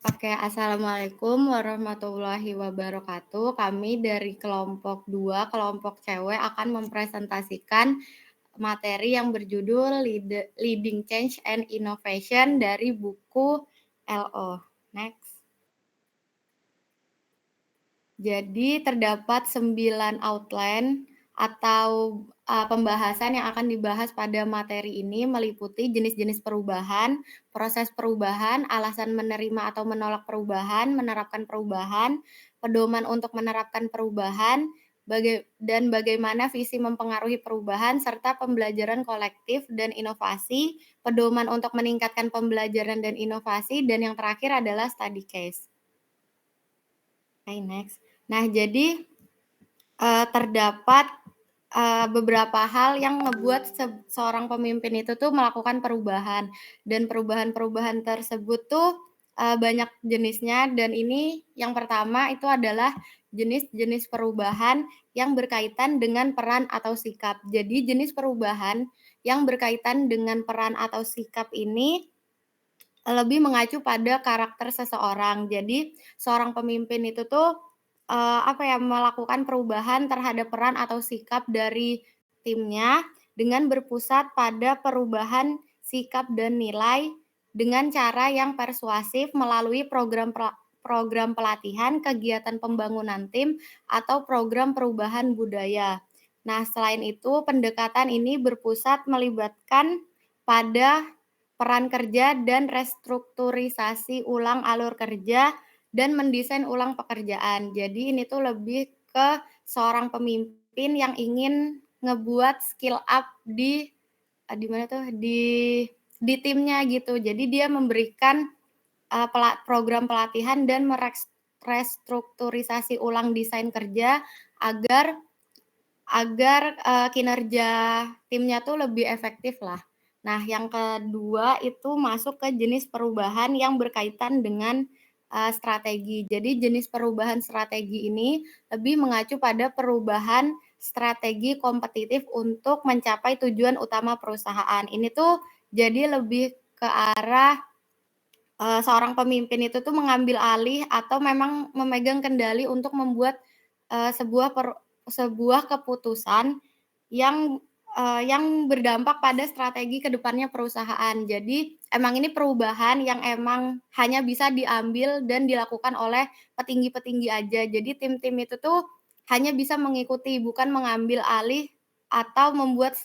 Oke, assalamualaikum warahmatullahi wabarakatuh. Kami dari kelompok 2, kelompok cewek akan mempresentasikan materi yang berjudul Leading Change and Innovation dari buku LO. Next. Jadi terdapat 9 outline atau, pembahasan yang akan dibahas pada materi ini meliputi jenis-jenis perubahan, proses perubahan, alasan menerima atau menolak perubahan, menerapkan perubahan, pedoman untuk menerapkan perubahan, dan bagaimana visi mempengaruhi perubahan, serta pembelajaran kolektif dan inovasi, pedoman untuk meningkatkan pembelajaran dan inovasi, dan yang terakhir adalah study case. Oke, next. Nah, jadi terdapat, beberapa hal yang ngebuat seorang pemimpin itu tuh melakukan perubahan, dan perubahan-perubahan tersebut tuh, banyak jenisnya dan ini yang pertama itu adalah jenis-jenis perubahan yang berkaitan dengan peran atau sikap. Jadi jenis perubahan yang berkaitan dengan peran atau sikap ini lebih mengacu pada karakter seseorang. Jadi, seorang pemimpin itu tuh, melakukan perubahan terhadap peran atau sikap dari timnya dengan berpusat pada perubahan sikap dan nilai dengan cara yang persuasif melalui program pelatihan, kegiatan pembangunan tim, atau program perubahan budaya. Nah, selain itu pendekatan ini berpusat melibatkan pada peran kerja dan restrukturisasi ulang alur kerja dan mendesain ulang pekerjaan. Jadi ini tuh lebih ke seorang pemimpin yang ingin ngebuat skill up di mana tuh, di timnya gitu. Jadi dia memberikan, program pelatihan dan restrukturisasi ulang desain kerja agar agar, kinerja timnya tuh lebih efektif lah. Nah, yang kedua itu masuk ke jenis perubahan yang berkaitan dengan, strategi. Jadi jenis perubahan strategi ini lebih mengacu pada perubahan strategi kompetitif untuk mencapai tujuan utama perusahaan. Ini tuh jadi lebih ke arah, seorang pemimpin itu tuh mengambil alih atau memang memegang kendali untuk membuat, eee, sebuah per sebuah keputusan yang, yang berdampak pada strategi ke depannya perusahaan. Jadi, emang ini perubahan yang emang hanya bisa diambil dan dilakukan oleh petinggi-petinggi aja. Jadi tim-tim itu tuh hanya bisa mengikuti, bukan mengambil alih atau membuat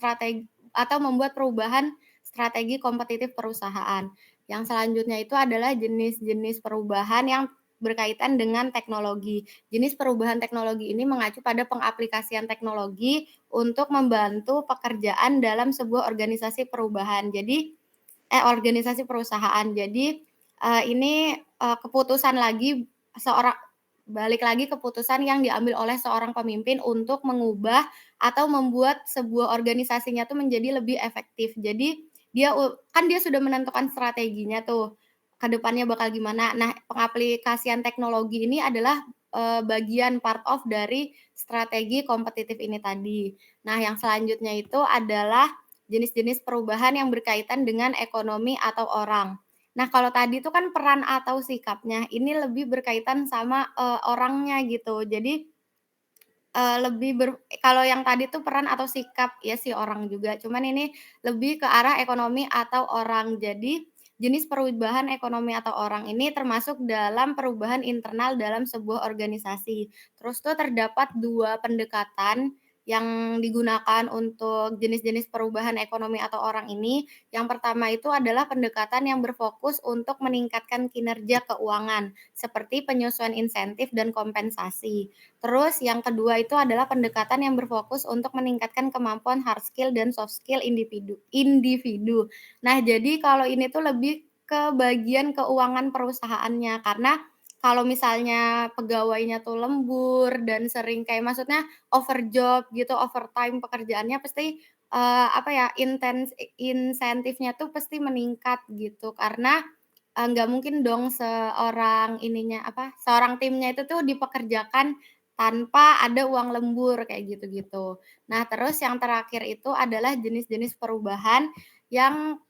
perubahan strategi kompetitif perusahaan. Yang selanjutnya itu adalah jenis-jenis perubahan yang berkaitan dengan teknologi. Jenis perubahan teknologi ini mengacu pada pengaplikasian teknologi untuk membantu pekerjaan dalam sebuah organisasi perusahaan. Jadi, ini, keputusan lagi seorang balik lagi keputusan yang diambil oleh seorang pemimpin untuk mengubah atau membuat sebuah organisasinya tuh menjadi lebih efektif. Jadi, dia sudah menentukan strateginya tuh, ke depannya bakal gimana. Nah, pengaplikasian teknologi ini adalah, bagian part of dari strategi kompetitif ini tadi. Nah, yang selanjutnya itu adalah jenis-jenis perubahan yang berkaitan dengan ekonomi atau orang. Nah, kalau tadi itu kan peran atau sikapnya, ini lebih berkaitan sama, orangnya gitu. Jadi, lebih kalau yang tadi tuh peran atau sikap, ya sih orang juga, cuman ini lebih ke arah ekonomi atau orang. Jadi, jenis perubahan ekonomi atau orang ini termasuk dalam perubahan internal dalam sebuah organisasi. Terus tuh terdapat 2 pendekatan yang digunakan untuk jenis-jenis perubahan ekonomi atau orang ini. Yang pertama itu adalah pendekatan yang berfokus untuk meningkatkan kinerja keuangan, seperti penyesuaian insentif dan kompensasi. Terus yang kedua itu adalah pendekatan yang berfokus untuk meningkatkan kemampuan hard skill dan soft skill individu individu. Nah, jadi kalau ini tuh lebih ke bagian keuangan perusahaannya, karena kalau misalnya pegawainya tuh lembur dan sering kayak maksudnya overjob gitu, overtime pekerjaannya pasti, insentifnya tuh pasti meningkat gitu. Karena, nggak mungkin dong seorang timnya itu tuh dipekerjakan tanpa ada uang lembur kayak gitu-gitu. Nah, terus yang terakhir itu adalah jenis-jenis perubahan yang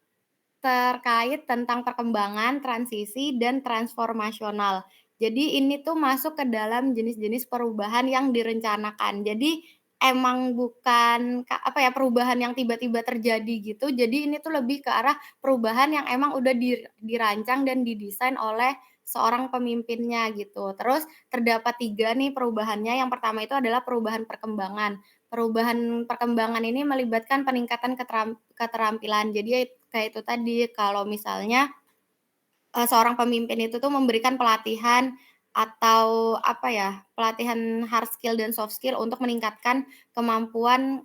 terkait tentang perkembangan, transisi, dan transformasional. Jadi ini tuh masuk ke dalam jenis-jenis perubahan yang direncanakan. Jadi emang bukan apa ya, perubahan yang tiba-tiba terjadi gitu. Jadi ini tuh lebih ke arah perubahan yang emang udah dirancang dan didesain oleh seorang pemimpinnya gitu. Terus terdapat 3 nih perubahannya. Yang pertama itu adalah perubahan perkembangan. Perubahan perkembangan ini melibatkan peningkatan keterampilan. Jadi ya kayak itu tadi, kalau misalnya, seorang pemimpin itu tuh memberikan pelatihan atau apa ya, pelatihan hard skill dan soft skill untuk meningkatkan kemampuan,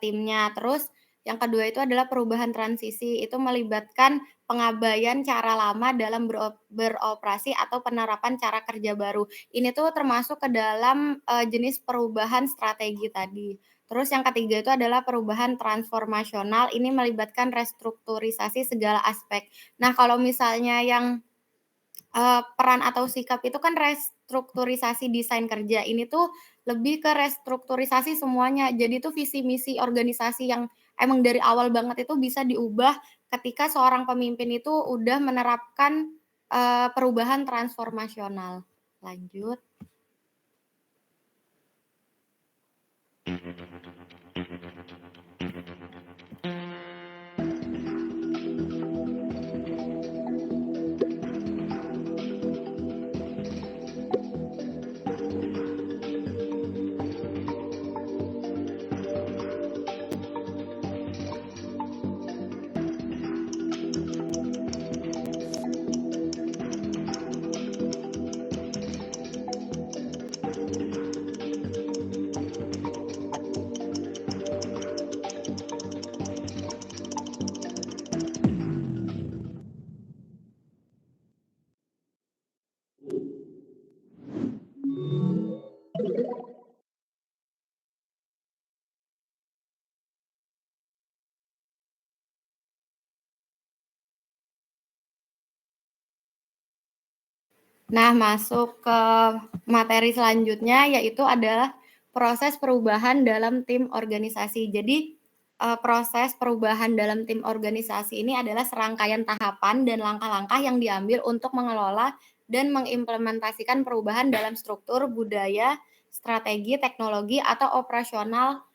timnya. Terus yang kedua itu adalah perubahan transisi, itu melibatkan pengabaian cara lama dalam beroperasi atau penerapan cara kerja baru. Ini tuh termasuk ke dalam, jenis perubahan strategi tadi. Terus yang ketiga itu adalah perubahan transformasional, ini melibatkan restrukturisasi segala aspek. Nah, kalau misalnya yang, peran atau sikap itu kan restrukturisasi desain kerja, ini tuh lebih ke restrukturisasi semuanya. Jadi tuh visi misi organisasi yang emang dari awal banget itu bisa diubah ketika seorang pemimpin itu udah menerapkan, perubahan transformasional. Lanjut. Nah, masuk ke materi selanjutnya, yaitu adalah proses perubahan dalam tim organisasi. Jadi, proses perubahan dalam tim organisasi ini adalah serangkaian tahapan dan langkah-langkah yang diambil untuk mengelola dan mengimplementasikan perubahan dalam struktur, budaya, strategi, teknologi, atau operasional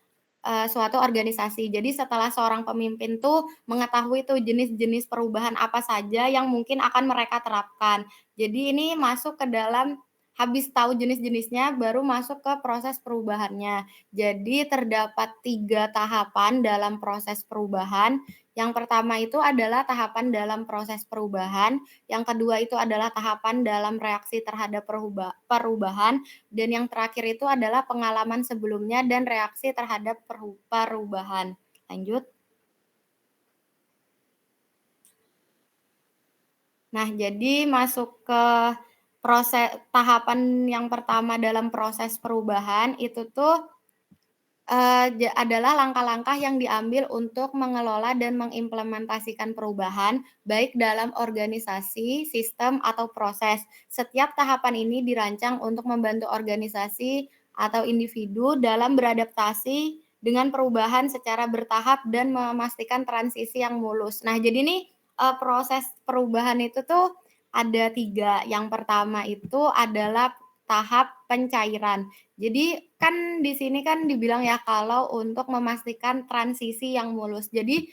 suatu organisasi. Jadi setelah seorang pemimpin tuh mengetahui tuh jenis-jenis perubahan apa saja yang mungkin akan mereka terapkan. Jadi ini masuk ke dalam, habis tahu jenis-jenisnya baru masuk ke proses perubahannya. Jadi terdapat 3 tahapan dalam proses perubahan. Yang pertama itu adalah tahapan dalam proses perubahan, yang kedua itu adalah tahapan dalam reaksi terhadap perubahan, dan yang terakhir itu adalah pengalaman sebelumnya dan reaksi terhadap perubahan. Lanjut. Nah, jadi masuk ke tahapan yang pertama dalam proses perubahan itu tuh, adalah langkah-langkah yang diambil untuk mengelola dan mengimplementasikan perubahan, baik dalam organisasi, sistem, atau proses. Setiap tahapan ini dirancang untuk membantu organisasi atau individu dalam beradaptasi dengan perubahan secara bertahap dan memastikan transisi yang mulus. Nah, jadi nih, proses perubahan itu tuh ada 3. Yang pertama itu adalah tahap pencairan. Jadi kan di sini kan dibilang ya kalau untuk memastikan transisi yang mulus. Jadi,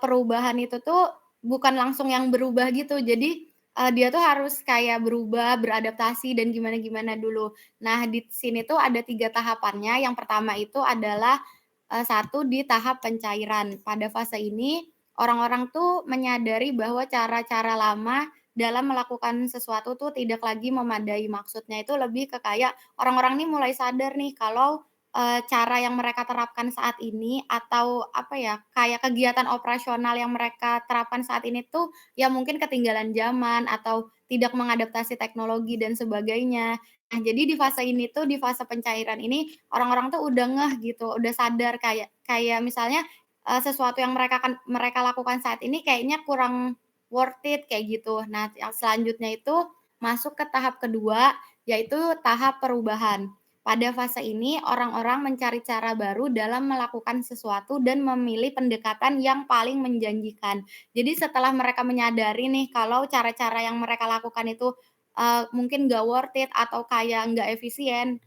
perubahan itu tuh bukan langsung yang berubah gitu. Jadi, dia tuh harus kayak berubah, beradaptasi dan gimana-gimana dulu. Nah, di sini tuh ada 3 tahapannya. Yang pertama itu adalah, 1 di tahap pencairan. Pada fase ini orang-orang tuh menyadari bahwa cara-cara lama dalam melakukan sesuatu tuh tidak lagi memadai. Maksudnya itu lebih ke kayak orang-orang nih mulai sadar nih kalau, cara yang mereka terapkan saat ini atau apa ya, kayak kegiatan operasional yang mereka terapkan saat ini tuh ya mungkin ketinggalan zaman atau tidak mengadaptasi teknologi dan sebagainya. Nah, jadi di fase ini tuh, di fase pencairan ini orang-orang tuh udah ngeh gitu, udah sadar kayak kayak misalnya, sesuatu yang mereka lakukan saat ini kayaknya kurang worth it kayak gitu. Nah, yang selanjutnya itu masuk ke tahap kedua, yaitu tahap perubahan. Pada fase ini, orang-orang mencari cara baru dalam melakukan sesuatu dan memilih pendekatan yang paling menjanjikan. Jadi setelah mereka menyadari nih kalau cara-cara yang mereka lakukan itu, mungkin nggak worth it atau kayak nggak efisien,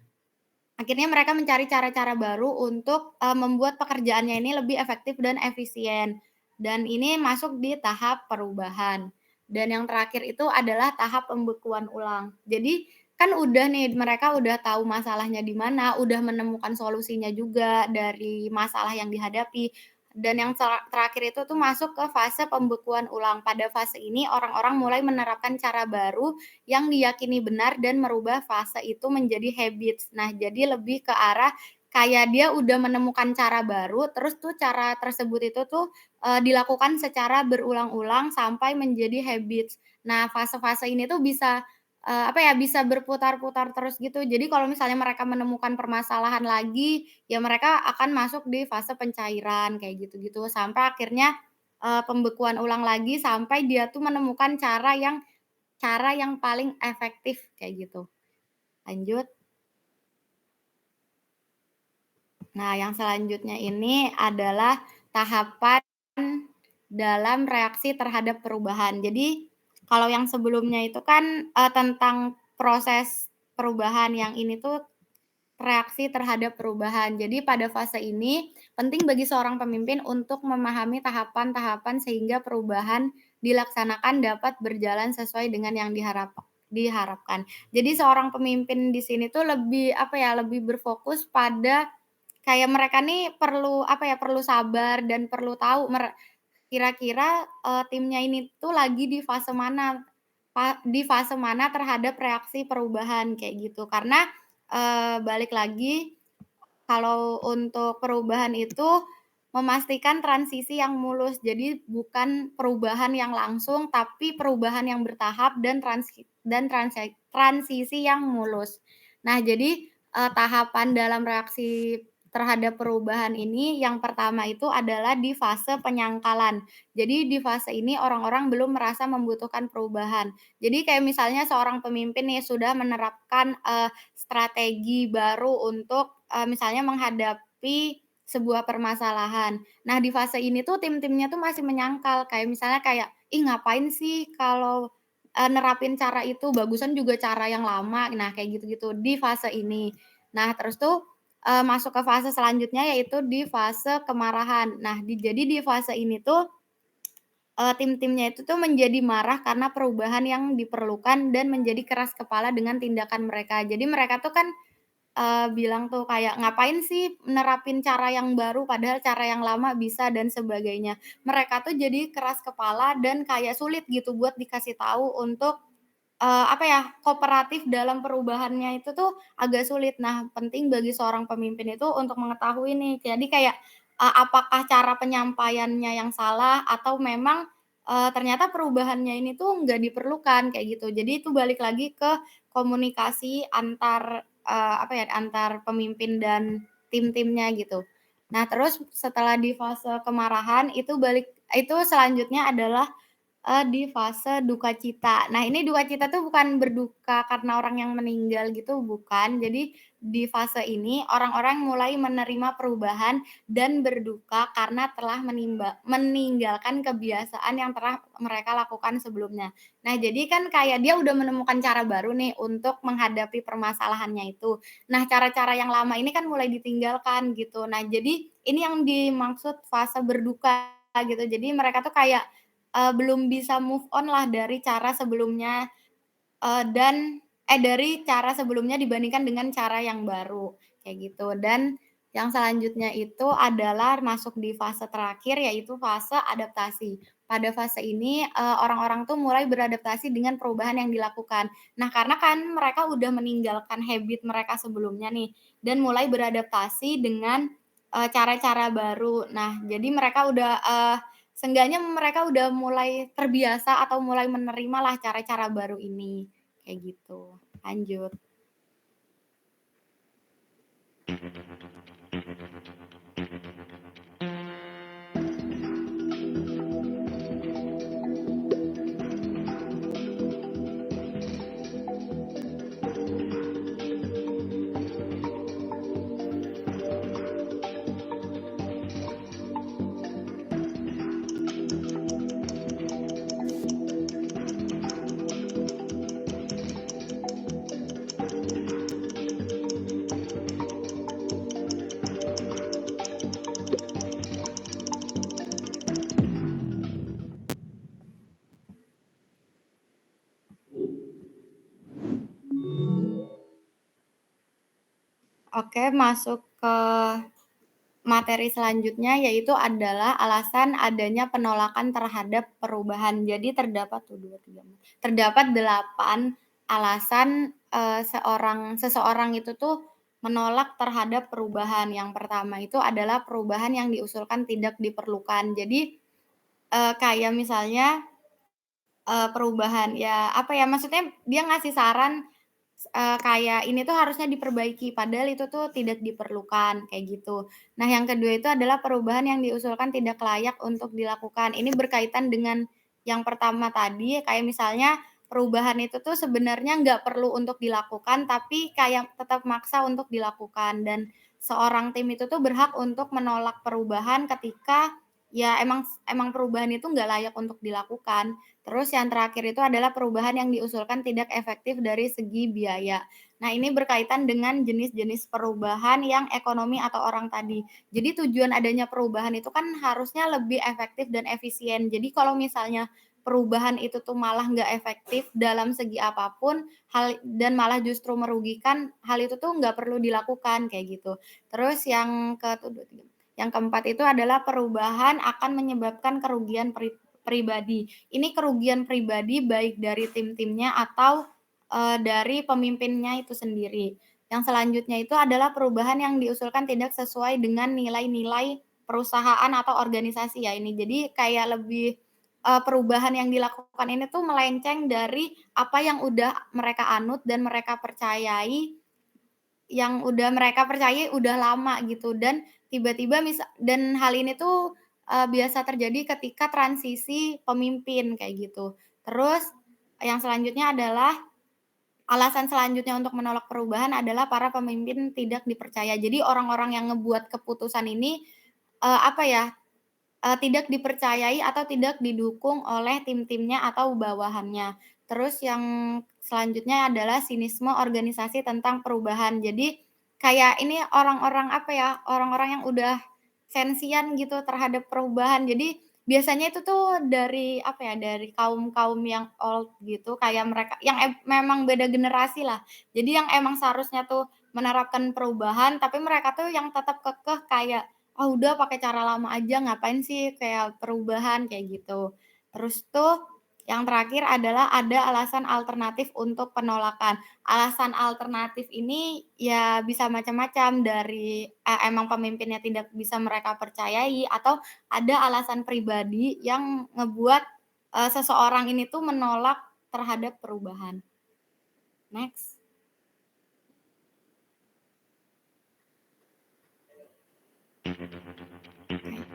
akhirnya mereka mencari cara-cara baru untuk, membuat pekerjaannya ini lebih efektif dan efisien, dan ini masuk di tahap perubahan. Dan yang terakhir itu adalah tahap pembekuan ulang. Jadi, kan udah nih, mereka udah tahu masalahnya di mana, udah menemukan solusinya juga dari masalah yang dihadapi, dan yang terakhir itu tuh masuk ke fase pembekuan ulang. Pada fase ini orang-orang mulai menerapkan cara baru yang diyakini benar dan merubah fase itu menjadi habits. Nah, jadi lebih ke arah kayak dia udah menemukan cara baru, terus tuh cara tersebut itu tuh, dilakukan secara berulang-ulang sampai menjadi habits. Nah, fase-fase ini tuh bisa, apa ya, bisa berputar-putar terus gitu. Jadi kalau misalnya mereka menemukan permasalahan lagi, ya mereka akan masuk di fase pencairan kayak gitu-gitu, sampai akhirnya, pembekuan ulang lagi sampai dia tuh menemukan cara yang paling efektif kayak gitu. Lanjut. Nah, yang selanjutnya ini adalah tahapan dalam reaksi terhadap perubahan. Jadi, kalau yang sebelumnya itu kan, tentang proses perubahan, yang ini tuh reaksi terhadap perubahan. Jadi pada fase ini, penting bagi seorang pemimpin untuk memahami tahapan-tahapan sehingga perubahan dilaksanakan dapat berjalan sesuai dengan yang diharapkan. Jadi seorang pemimpin di sini tuh lebih, apa ya, lebih berfokus pada kayak mereka nih perlu, apa ya, perlu sabar dan perlu tahu kira-kira, timnya ini tuh lagi di fase mana, terhadap reaksi perubahan kayak gitu. Karena, balik lagi, kalau untuk perubahan itu memastikan transisi yang mulus. Jadi bukan perubahan yang langsung, tapi perubahan yang bertahap dan transisi yang mulus. Nah, jadi, tahapan dalam reaksi terhadap perubahan ini yang pertama itu adalah di fase penyangkalan. Jadi di fase ini orang-orang belum merasa membutuhkan perubahan. Jadi kayak misalnya seorang pemimpin nih sudah menerapkan, strategi baru untuk, misalnya menghadapi sebuah permasalahan. Nah, di fase ini tuh tim-timnya tuh masih menyangkal, kayak misalnya kayak, "Ih, ngapain sih kalau, nerapin cara itu, bagusan juga cara yang lama." Nah, kayak gitu-gitu di fase ini. Nah, terus tuh, masuk ke fase selanjutnya yaitu di fase kemarahan. Nah, jadi di fase ini tuh, tim-timnya itu tuh menjadi marah karena perubahan yang diperlukan dan menjadi keras kepala dengan tindakan mereka. Jadi mereka tuh kan, bilang tuh kayak, "Ngapain sih nerapin cara yang baru padahal cara yang lama bisa," dan sebagainya. Mereka tuh jadi keras kepala dan kayak sulit gitu buat dikasih tahu untuk, apa ya, kooperatif dalam perubahannya itu tuh agak sulit. Nah, penting bagi seorang pemimpin itu untuk mengetahui nih, jadi kayak, apakah cara penyampaiannya yang salah atau memang, ternyata perubahannya ini tuh nggak diperlukan, kayak gitu. Jadi itu balik lagi ke komunikasi antar, apa ya, antar pemimpin dan tim-timnya gitu. Nah, terus setelah di fase kemarahan itu selanjutnya adalah, di fase duka cita. Nah, ini duka cita tuh bukan berduka karena orang yang meninggal gitu, bukan. Jadi di fase ini orang-orang mulai menerima perubahan dan berduka karena telah meninggalkan kebiasaan yang telah mereka lakukan sebelumnya. Nah, jadi kan kayak dia udah menemukan cara baru nih untuk menghadapi permasalahannya itu. Nah, cara-cara yang lama ini kan mulai ditinggalkan gitu. Nah, jadi ini yang dimaksud fase berduka gitu. Jadi mereka tuh kayak, belum bisa move on lah dari cara sebelumnya, dari cara sebelumnya dibandingkan dengan cara yang baru, kayak gitu. Dan yang selanjutnya itu adalah masuk di fase terakhir, yaitu fase adaptasi. Pada fase ini, orang-orang tuh mulai beradaptasi dengan perubahan yang dilakukan. Nah, karena kan mereka udah meninggalkan habit mereka sebelumnya nih, dan mulai beradaptasi dengan, cara-cara baru. Nah, jadi mereka udah, seenggaknya mereka udah mulai terbiasa atau mulai menerima lah cara-cara baru ini. Kayak gitu. Lanjut. Oke, masuk ke materi selanjutnya, yaitu adalah alasan adanya penolakan terhadap perubahan. Jadi terdapat 8 alasan, seseorang itu tuh menolak terhadap perubahan. Yang pertama itu adalah perubahan yang diusulkan tidak diperlukan. Jadi, kayak misalnya, perubahan ya, apa ya, maksudnya dia ngasih saran, kayak ini tuh harusnya diperbaiki, padahal itu tuh tidak diperlukan, kayak gitu. Nah, yang kedua itu adalah perubahan yang diusulkan tidak layak untuk dilakukan. Ini berkaitan dengan yang pertama tadi, kayak misalnya perubahan itu tuh sebenarnya nggak perlu untuk dilakukan, tapi kayak tetap maksa untuk dilakukan. Dan seorang tim itu tuh berhak untuk menolak perubahan ketika ya emang emang perubahan itu nggak layak untuk dilakukan. Terus yang terakhir itu adalah perubahan yang diusulkan tidak efektif dari segi biaya. Nah, ini berkaitan dengan jenis-jenis perubahan yang ekonomi atau orang tadi. Jadi tujuan adanya perubahan itu kan harusnya lebih efektif dan efisien. Jadi kalau misalnya perubahan itu tuh malah nggak efektif dalam segi apapun, dan malah justru merugikan, hal itu tuh nggak perlu dilakukan kayak gitu. Terus yang keempat itu adalah perubahan akan menyebabkan kerugian pribadi. Ini kerugian pribadi baik dari tim-timnya atau, dari pemimpinnya itu sendiri. Yang selanjutnya itu adalah perubahan yang diusulkan tidak sesuai dengan nilai-nilai perusahaan atau organisasi ya ini. Jadi kayak lebih, perubahan yang dilakukan ini tuh melenceng dari apa yang udah mereka anut dan mereka percayai, udah lama gitu, dan tiba-tiba dan hal ini tuh, biasa terjadi ketika transisi pemimpin kayak gitu. Terus yang selanjutnya adalah alasan selanjutnya untuk menolak perubahan adalah para pemimpin tidak dipercaya. Jadi orang-orang yang ngebuat keputusan ini, apa ya, tidak dipercayai atau tidak didukung oleh tim-timnya atau bawahannya. Terus yang selanjutnya adalah sinisme organisasi tentang perubahan. Jadi kayak ini orang-orang, apa ya, orang-orang yang udah sensian gitu terhadap perubahan. Jadi biasanya itu tuh dari, apa ya, dari kaum-kaum yang old gitu, kayak mereka yang memang beda generasi lah. Jadi yang emang seharusnya tuh menerapkan perubahan, tapi mereka tuh yang tetap kekeh kayak, "Ah, udah pakai cara lama aja, ngapain sih kayak perubahan?" Kayak gitu. Terus tuh yang terakhir adalah ada alasan alternatif untuk penolakan. Alasan alternatif ini ya bisa macam-macam dari, emang pemimpinnya tidak bisa mereka percayai atau ada alasan pribadi yang ngebuat, seseorang ini tuh menolak terhadap perubahan. Next. Oke.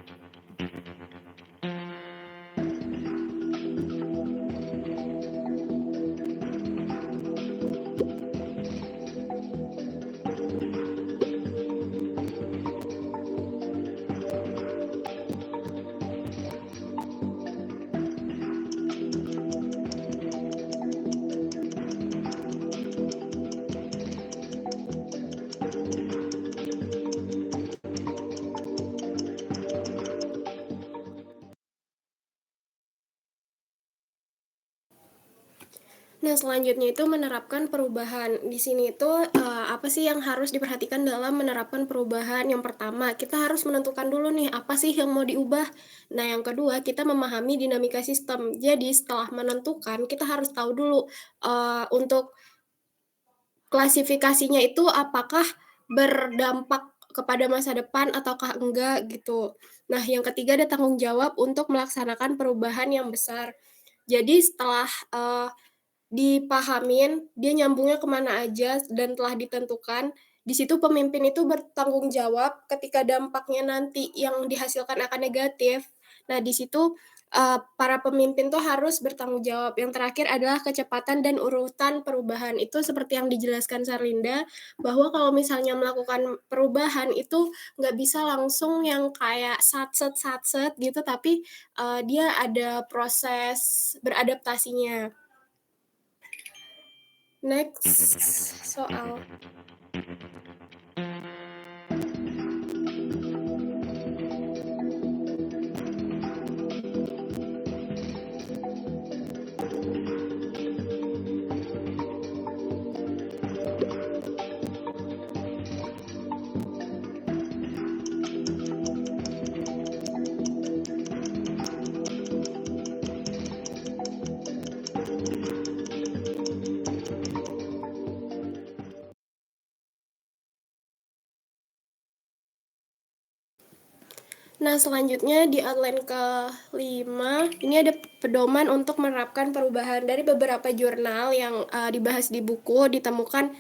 Nah, selanjutnya itu menerapkan perubahan. Di sini itu, apa sih yang harus diperhatikan dalam menerapkan perubahan? Yang pertama, kita harus menentukan dulu nih, apa sih yang mau diubah. Nah, yang kedua, kita memahami dinamika sistem. Jadi, setelah menentukan, kita harus tahu dulu, untuk klasifikasinya itu apakah berdampak kepada masa depan ataukah enggak, gitu. Nah, yang ketiga ada tanggung jawab untuk melaksanakan perubahan yang besar. Jadi setelah, dipahamin, dia nyambungnya kemana aja dan telah ditentukan, di situ pemimpin itu bertanggung jawab ketika dampaknya nanti yang dihasilkan akan negatif. Nah, di situ, para pemimpin tuh harus bertanggung jawab. Yang terakhir adalah kecepatan dan urutan perubahan. Itu seperti yang dijelaskan Sarlinda, bahwa kalau misalnya melakukan perubahan itu nggak bisa langsung yang kayak satset gitu, tapi, dia ada proses beradaptasinya. Next soal. Nah, selanjutnya di outline ke-5, ini ada pedoman untuk menerapkan perubahan. Dari beberapa jurnal yang, dibahas di buku, ditemukan,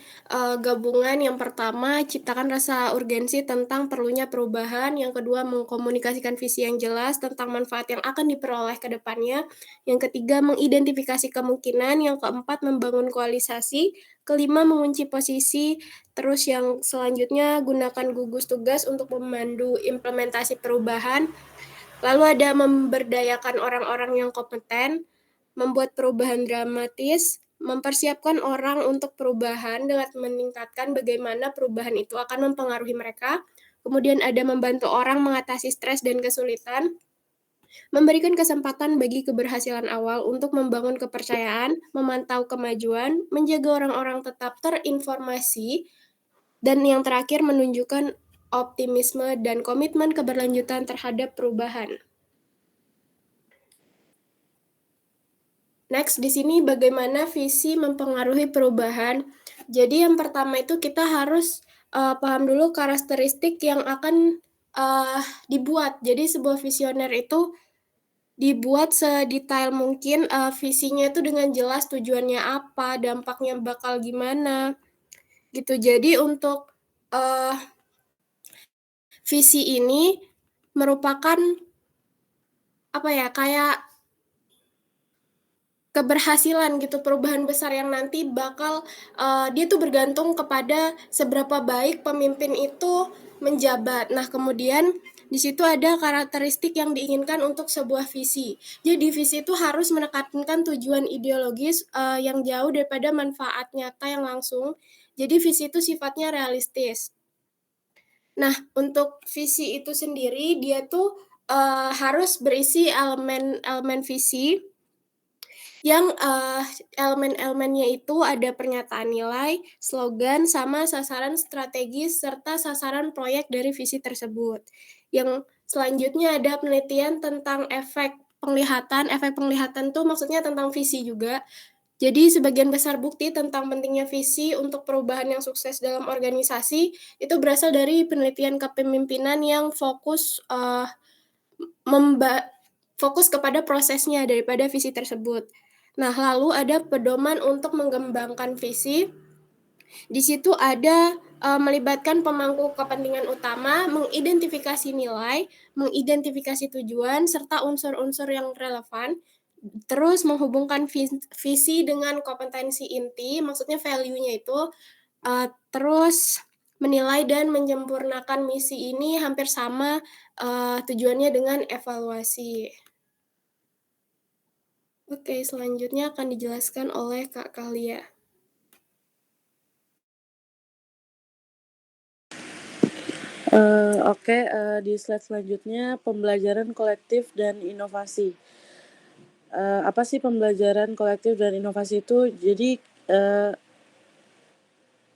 gabungan yang pertama, ciptakan rasa urgensi tentang perlunya perubahan, yang kedua, mengkomunikasikan visi yang jelas tentang manfaat yang akan diperoleh ke depannya, yang ketiga, mengidentifikasi kemungkinan, yang keempat, membangun koalisasi, kelima, mengunci posisi. Terus yang selanjutnya, gunakan gugus tugas untuk memandu implementasi perubahan. Lalu ada memberdayakan orang-orang yang kompeten, membuat perubahan dramatis, mempersiapkan orang untuk perubahan dengan meningkatkan bagaimana perubahan itu akan mempengaruhi mereka. Kemudian ada membantu orang mengatasi stres dan kesulitan, memberikan kesempatan bagi keberhasilan awal untuk membangun kepercayaan, memantau kemajuan, menjaga orang-orang tetap terinformasi, dan yang terakhir menunjukkan optimisme dan komitmen keberlanjutan terhadap perubahan. Next, di sini bagaimana visi mempengaruhi perubahan. Jadi yang pertama itu kita harus, paham dulu karakteristik yang akan, dibuat. Jadi sebuah visioner itu dibuat sedetail mungkin, visinya itu dengan jelas tujuannya apa, dampaknya bakal gimana, gitu. Jadi untuk, eee, visi ini merupakan, apa ya, kayak keberhasilan gitu, perubahan besar yang nanti bakal, dia tuh bergantung kepada seberapa baik pemimpin itu menjabat. Nah, kemudian di situ ada karakteristik yang diinginkan untuk sebuah visi. Jadi visi itu harus menekankan tujuan ideologis, yang jauh daripada manfaat nyata yang langsung. Jadi visi itu sifatnya realistis. Nah, untuk visi itu sendiri dia tuh, harus berisi elemen-elemen visi yang, elemen-elemennya itu ada pernyataan nilai, slogan, sama sasaran strategis, serta sasaran proyek dari visi tersebut. Yang selanjutnya ada penelitian tentang efek penglihatan tuh maksudnya tentang visi juga. Jadi sebagian besar bukti tentang pentingnya visi untuk perubahan yang sukses dalam organisasi, itu berasal dari penelitian kepemimpinan yang memba fokus kepada prosesnya daripada visi tersebut. Nah, lalu ada pedoman untuk mengembangkan visi. Di situ ada, melibatkan pemangku kepentingan utama, mengidentifikasi nilai, mengidentifikasi tujuan, serta unsur-unsur yang relevan, terus menghubungkan visi dengan kompetensi inti, maksudnya value-nya itu, terus menilai dan menyempurnakan misi ini hampir sama, tujuannya dengan evaluasi. Oke, selanjutnya akan dijelaskan oleh Kak Kalia. Oke, di slide selanjutnya pembelajaran kolektif dan inovasi. Apa sih pembelajaran kolektif dan inovasi itu? Jadi,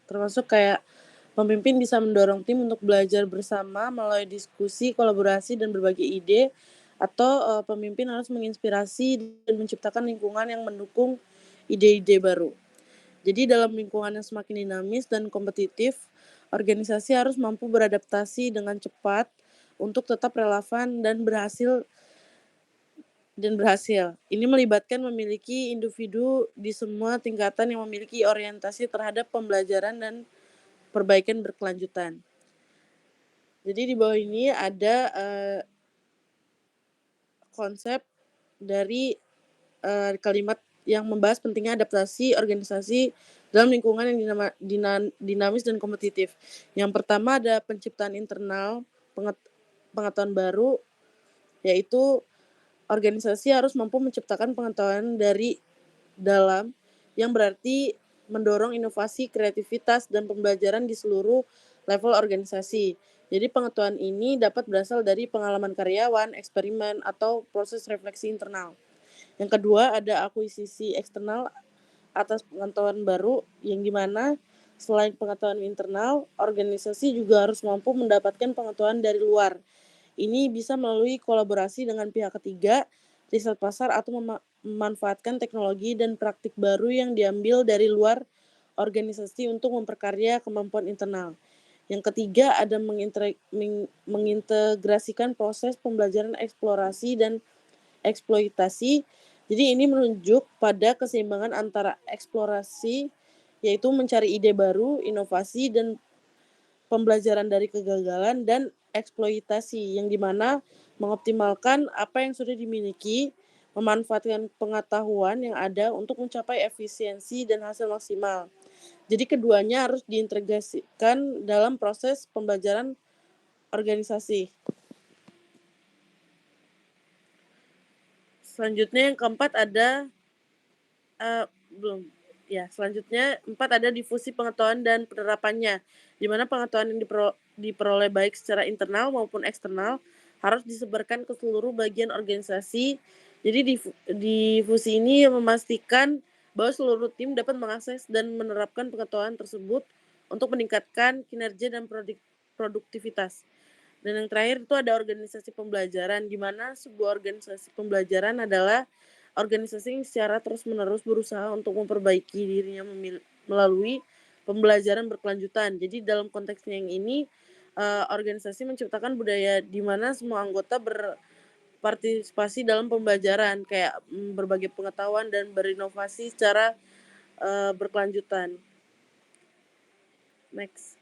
termasuk kayak pemimpin bisa mendorong tim untuk belajar bersama melalui diskusi, kolaborasi, dan berbagi ide, atau, pemimpin harus menginspirasi dan menciptakan lingkungan yang mendukung ide-ide baru. Jadi dalam lingkungan yang semakin dinamis dan kompetitif, organisasi harus mampu beradaptasi dengan cepat untuk tetap relevan dan berhasil. Ini melibatkan memiliki individu di semua tingkatan yang memiliki orientasi terhadap pembelajaran dan perbaikan berkelanjutan. Jadi di bawah ini ada konsep dari kalimat yang membahas pentingnya adaptasi organisasi dalam lingkungan yang dinamis dan kompetitif. Yang pertama ada penciptaan internal pengetahuan baru, yaitu organisasi harus mampu menciptakan pengetahuan dari dalam, yang berarti mendorong inovasi, kreativitas, dan pembelajaran di seluruh level organisasi. Jadi pengetahuan ini dapat berasal dari pengalaman karyawan, eksperimen, atau proses refleksi internal. Yang kedua ada akuisisi eksternal atas pengetahuan baru, yang dimana selain pengetahuan internal, organisasi juga harus mampu mendapatkan pengetahuan dari luar. Ini bisa melalui kolaborasi dengan pihak ketiga, riset pasar, atau memanfaatkan teknologi dan praktik baru yang diambil dari luar organisasi untuk memperkaya kemampuan internal. Yang ketiga ada mengintegrasikan proses pembelajaran eksplorasi dan eksploitasi. Jadi ini menunjuk pada keseimbangan antara eksplorasi, yaitu mencari ide baru, inovasi, dan pembelajaran dari kegagalan, dan eksploitasi yang dimana mengoptimalkan apa yang sudah dimiliki, memanfaatkan pengetahuan yang ada untuk mencapai efisiensi dan hasil maksimal. Jadi keduanya harus diintegrasikan dalam proses pembelajaran organisasi. Selanjutnya yang keempat ada belum. Ya, selanjutnya 4 ada difusi pengetahuan dan penerapannya, di mana pengetahuan yang diperoleh baik secara internal maupun eksternal harus disebarkan ke seluruh bagian organisasi. Jadi difusi ini memastikan bahwa seluruh tim dapat mengakses dan menerapkan pengetahuan tersebut untuk meningkatkan kinerja dan produktivitas. Dan yang terakhir itu ada organisasi pembelajaran, di mana sebuah organisasi pembelajaran adalah organisasi yang secara terus-menerus berusaha untuk memperbaiki dirinya melalui pembelajaran berkelanjutan. Jadi dalam konteksnya yang ini, organisasi menciptakan budaya di mana semua anggota berpartisipasi dalam pembelajaran, kayak berbagi pengetahuan dan berinovasi secara berkelanjutan. Next.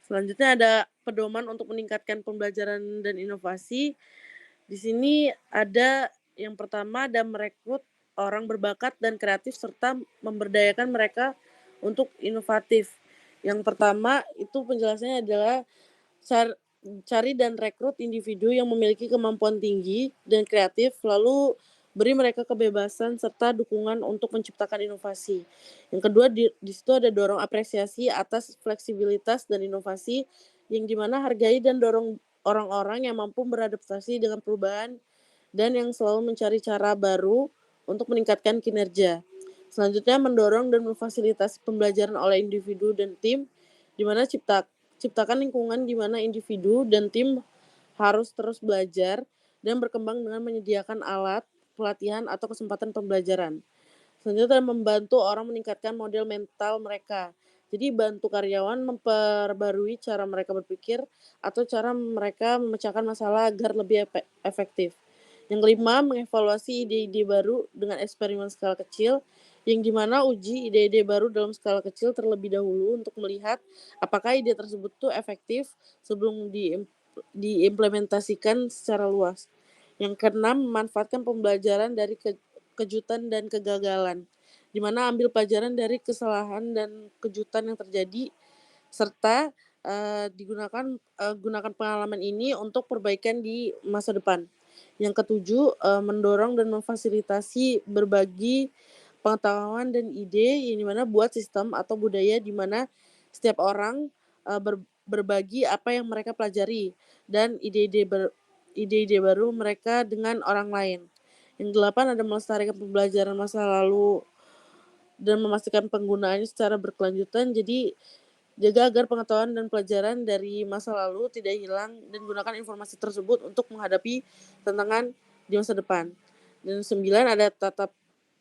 Selanjutnya ada pedoman untuk meningkatkan pembelajaran dan inovasi. Di sini ada yang pertama ada merekrut orang berbakat dan kreatif serta memberdayakan mereka untuk inovatif. Yang pertama itu penjelasannya adalah cari dan rekrut individu yang memiliki kemampuan tinggi dan kreatif, lalu beri mereka kebebasan serta dukungan untuk menciptakan inovasi. Yang kedua di situ ada dorong apresiasi atas fleksibilitas dan inovasi, yang dimana hargai dan dorong orang-orang yang mampu beradaptasi dengan perubahan dan yang selalu mencari cara baru untuk meningkatkan kinerja. Selanjutnya mendorong dan memfasilitasi pembelajaran oleh individu dan tim, di mana ciptakan lingkungan di mana individu dan tim harus terus belajar dan berkembang dengan menyediakan alat, pelatihan, atau kesempatan pembelajaran. Selanjutnya membantu orang meningkatkan model mental mereka. Jadi bantu karyawan memperbarui cara mereka berpikir atau cara mereka memecahkan masalah agar lebih efektif. Yang kelima, mengevaluasi ide-ide baru dengan eksperimen skala kecil, yang dimana uji ide-ide baru dalam skala kecil terlebih dahulu untuk melihat apakah ide tersebut tuh efektif sebelum diimplementasikan secara luas. Yang keenam, memanfaatkan pembelajaran dari kejutan dan kegagalan, di mana ambil pelajaran dari kesalahan dan kejutan yang terjadi serta gunakan pengalaman ini untuk perbaikan di masa depan. Yang ketujuh, mendorong dan memfasilitasi berbagi pengetahuan dan ide, yang dimana buat sistem atau budaya di mana setiap orang berbagi apa yang mereka pelajari dan ide-ide baru mereka dengan orang lain. Yang delapan ada melestarikan pembelajaran masa lalu dan memastikan penggunaannya secara berkelanjutan. Jadi jaga agar pengetahuan dan pelajaran dari masa lalu tidak hilang dan gunakan informasi tersebut untuk menghadapi tantangan di masa depan. Dan 9 ada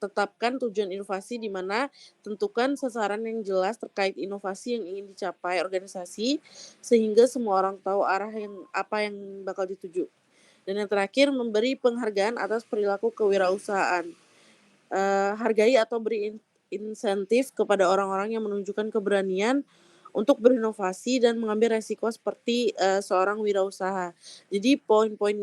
tetapkan tujuan inovasi, di mana tentukan sasaran yang jelas terkait inovasi yang ingin dicapai organisasi sehingga semua orang tahu arah apa yang bakal dituju. Dan yang terakhir, memberi penghargaan atas perilaku kewirausahaan. Hargai atau beri insentif kepada orang-orang yang menunjukkan keberanian untuk berinovasi dan mengambil resiko seperti seorang wirausaha. Jadi poin-poin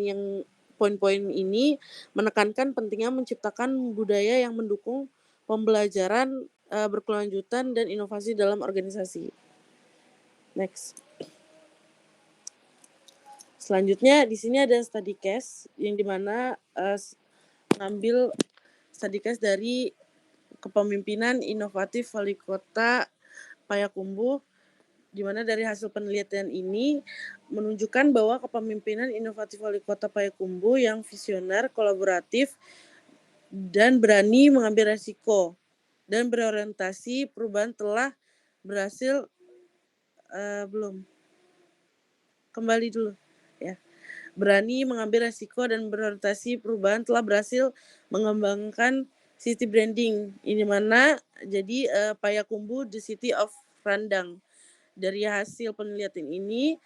ini menekankan pentingnya menciptakan budaya yang mendukung pembelajaran berkelanjutan dan inovasi dalam organisasi. Next. Selanjutnya di sini ada study case, yang dimana ngambil study case dari Kepemimpinan Inovatif Wali Kota Payakumbuh, di mana dari hasil penelitian ini menunjukkan bahwa kepemimpinan inovatif Wali Kota Payakumbuh yang visioner, kolaboratif, dan berani mengambil resiko dan berorientasi perubahan telah berhasil berani mengambil resiko dan berorientasi perubahan telah berhasil mengembangkan city branding, ini mana jadi Payakumbuh the city of randang. Dari hasil penelitian ini,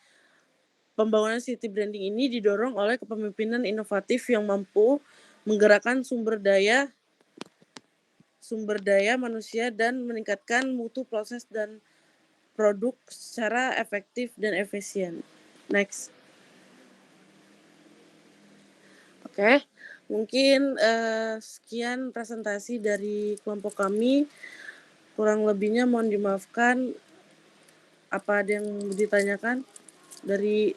pembangunan city branding ini didorong oleh kepemimpinan inovatif yang mampu menggerakkan sumber daya manusia dan meningkatkan mutu proses dan produk secara efektif dan efisien. Next. Oke, mungkin sekian presentasi dari kelompok kami. Kurang lebihnya mohon dimaafkan. Apa ada yang ditanyakan dari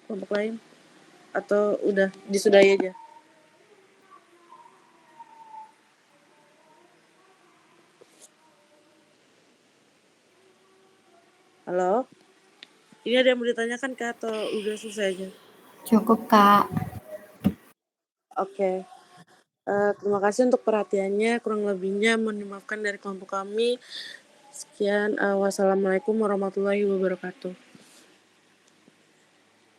kelompok lain? Atau udah disudahi aja? Halo? Ini ada yang mau ditanyakan Kak atau udah selesai aja? Cukup, Kak. Oke. Terima kasih untuk perhatiannya. Kurang lebihnya mohon dimaafkan dari kelompok kami. Sekian, wassalamualaikum warahmatullahi wabarakatuh.